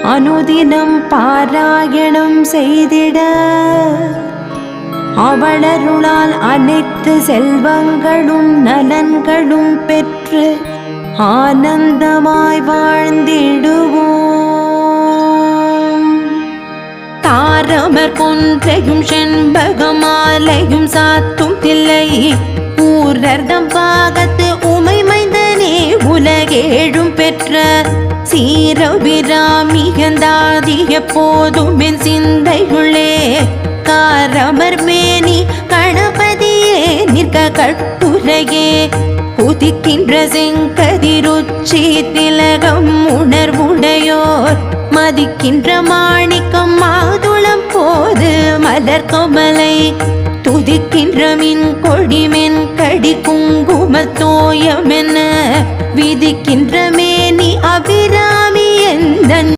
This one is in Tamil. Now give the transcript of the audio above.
அனுதினம் பாராயணம் செய்திட அவளருளால் அனைத்து செல்வங்களும் நலன்களும் பெற்று ஆனந்தமாய் வாழ்ந்திடுவோம். தாரமர் கொன்றையும் செண்பகமாலையும் சாத்தும் தில்லை ஊரர்தம் பாகத்து உமை மைந்தனே உலகேழும் பெற்ற சீரபிராமிகந்தாதிய போதும் என் சிந்தையுள்ளே காரமர் மேனி கணபதியே நிற்க கட்டுரையே உதிக்கின்ற செங்கதிருச்சி திலகம் உணர்வுடையோர் மதிக்கின்ற மாணிக்கம் மாதுளம் போது மலர் கமலை துதிக்கின்ற மின் கொடிமென் கடி குங்குமத்தோயமென விதிக்கின்ற மேனி அபிராமி எந்தன்